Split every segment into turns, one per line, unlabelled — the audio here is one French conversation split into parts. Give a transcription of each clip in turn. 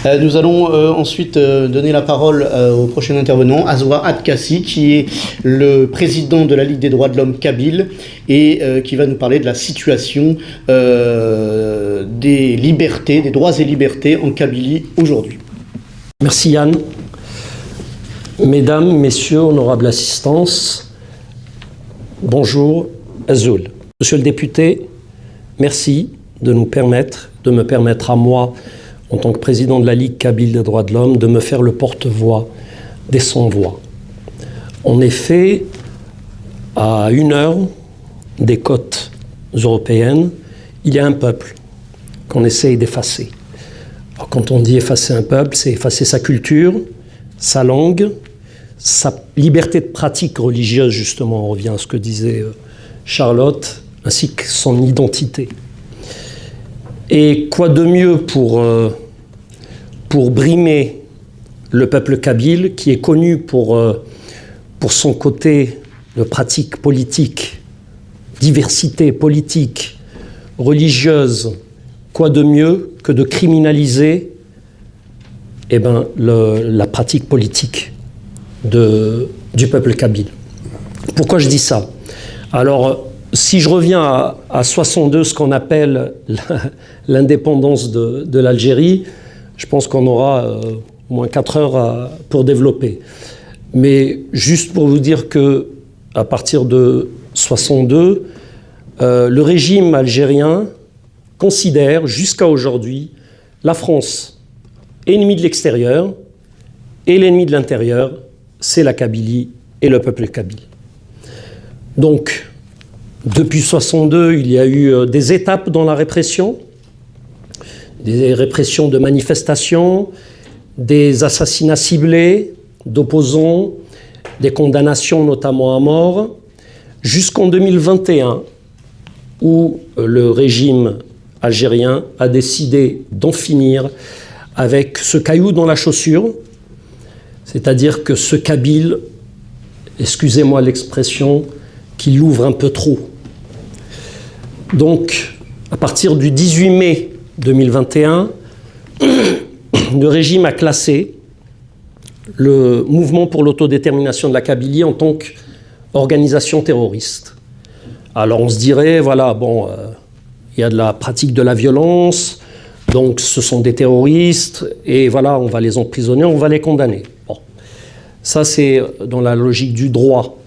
Nous allons ensuite donner la parole au prochain intervenant, Azwa Adkassi, qui est le président de la Ligue des droits de l'homme kabyle et qui va nous parler de la situation des libertés, des droits et libertés en Kabylie aujourd'hui.
Merci Yann. Mesdames, Messieurs, honorables assistance, bonjour, Azoul. Monsieur le député, merci de me permettre à moi, en tant que président de la Ligue kabyle des droits de l'homme, de me faire le porte-voix des sans-voix. En effet, à 1 heure des côtes européennes, il y a un peuple qu'on essaye d'effacer. Alors, quand on dit effacer un peuple, c'est effacer sa culture, sa langue, sa liberté de pratique religieuse, justement, on revient à ce que disait Charlotte, ainsi que son identité. Et quoi de mieux pour brimer le peuple kabyle, qui est connu pour son côté de pratique politique, diversité politique, religieuse, quoi de mieux que de criminaliser la pratique politique du peuple kabyle. Pourquoi je dis ça? Alors, si je reviens à 62, ce qu'on appelle l'indépendance de l'Algérie, je pense qu'on aura au moins 4 heures pour développer. Mais juste pour vous dire que à partir de 62, le régime algérien considère jusqu'à aujourd'hui la France ennemie de l'extérieur et l'ennemi de l'intérieur, c'est la Kabylie et le peuple kabyle. Donc, depuis 62, il y a eu des étapes dans la répression, des répressions de manifestations, des assassinats ciblés d'opposants, des condamnations notamment à mort, jusqu'en 2021, où le régime algérien a décidé d'en finir avec ce caillou dans la chaussure, c'est-à-dire que ce Kabyle, excusez-moi l'expression, qu'il ouvre un peu trop. Donc, à partir du 18 mai 2021, le régime a classé le mouvement pour l'autodétermination de la Kabylie en tant qu'organisation terroriste. Alors on se dirait, voilà, bon, il y a de la pratique de la violence, donc ce sont des terroristes, et voilà, on va les emprisonner, on va les condamner. Bon. Ça, c'est dans la logique du droit.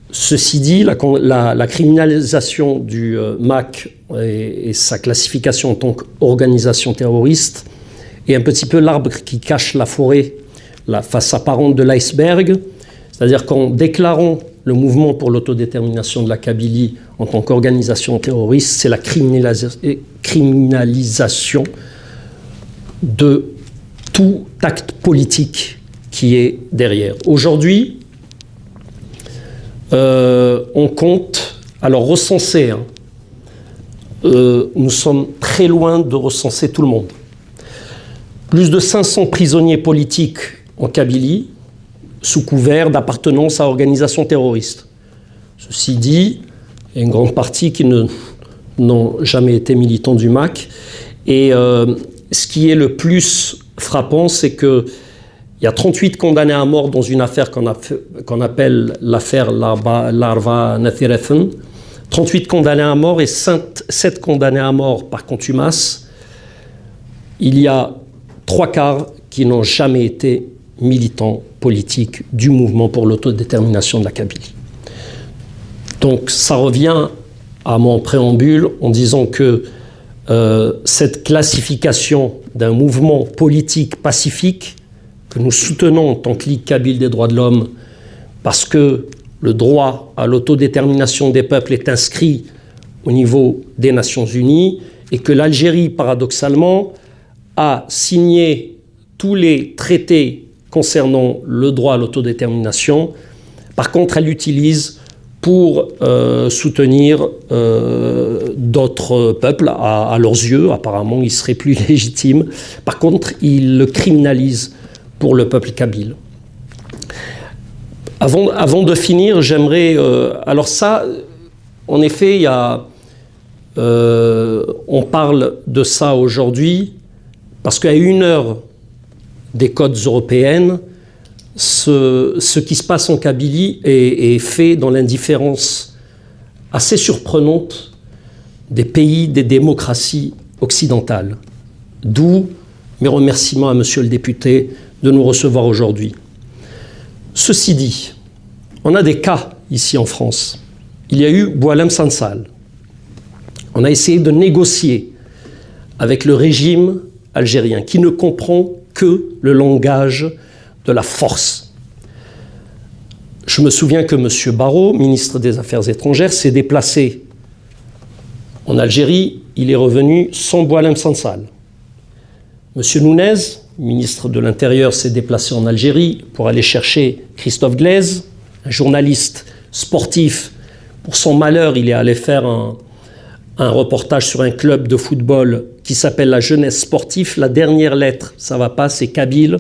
Ceci dit, la criminalisation du MAC et sa classification en tant qu'organisation terroriste est un petit peu l'arbre qui cache la forêt, la face apparente de l'iceberg. C'est-à-dire qu'en déclarant le mouvement pour l'autodétermination de la Kabylie en tant qu'organisation terroriste, c'est la criminalisation de tout acte politique qui est derrière. Aujourd'hui, on compte, alors recenser, nous sommes très loin de recenser tout le monde. Plus de 500 prisonniers politiques en Kabylie, sous couvert d'appartenance à organisations terroristes. Ceci dit, il y a une grande partie qui n'ont jamais été militants du MAC. Et ce qui est le plus frappant, c'est qu'il y a 38 condamnés à mort dans une affaire qu'on appelle l'affaire Larva Nathirethen. 38 condamnés à mort et 7 condamnés à mort par contumace. Il y a 3/4 qui n'ont jamais été militants politiques du mouvement pour l'autodétermination de la Kabylie. Donc ça revient à mon préambule en disant que cette classification d'un mouvement politique pacifique que nous soutenons en tant que Ligue kabyle des droits de l'homme, parce que le droit à l'autodétermination des peuples est inscrit au niveau des Nations Unies et que l'Algérie, paradoxalement, a signé tous les traités concernant le droit à l'autodétermination. Par contre, elle l'utilise pour soutenir d'autres peuples. À leurs yeux, apparemment, ils seraient plus légitimes. Par contre, ils le criminalisent pour le peuple kabyle. Avant de finir, j'aimerais... alors ça, en effet, il y a, on parle de ça aujourd'hui Parce qu'à 1 heure des côtes européennes, ce qui se passe en Kabylie est fait dans l'indifférence assez surprenante des pays, des démocraties occidentales. D'où mes remerciements à monsieur le député de nous recevoir aujourd'hui. Ceci dit, on a des cas ici en France. Il y a eu Boualem Sansal. On a essayé de négocier avec le régime algérien qui ne comprend que le langage de la force. Je me souviens que M. Barrot, ministre des Affaires étrangères, s'est déplacé en Algérie. Il est revenu sans Boualem Sansal. M. Nunez, ministre de l'Intérieur, s'est déplacé en Algérie pour aller chercher Christophe Glaise, un journaliste sportif. Pour son malheur, il est allé faire un reportage sur un club de football qui s'appelle la Jeunesse Sportive. La dernière lettre, ça ne va pas, c'est Kabyle.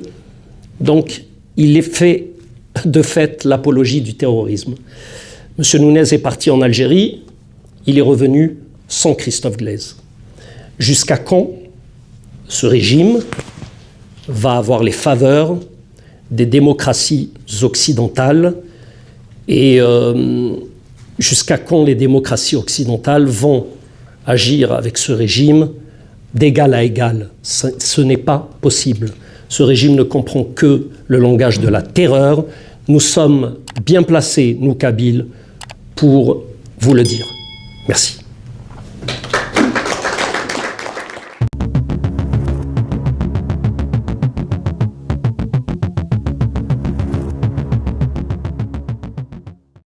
Donc, il est fait de fait l'apologie du terrorisme. M. Nunez est parti en Algérie. Il est revenu sans Christophe Glaise. Jusqu'à quand ce régime va avoir les faveurs des démocraties occidentales et jusqu'à quand les démocraties occidentales vont agir avec ce régime d'égal à égal? Ce n'est pas possible. Ce régime ne comprend que le langage de la terreur. Nous sommes bien placés, nous, Kabyles, pour vous le dire. Merci.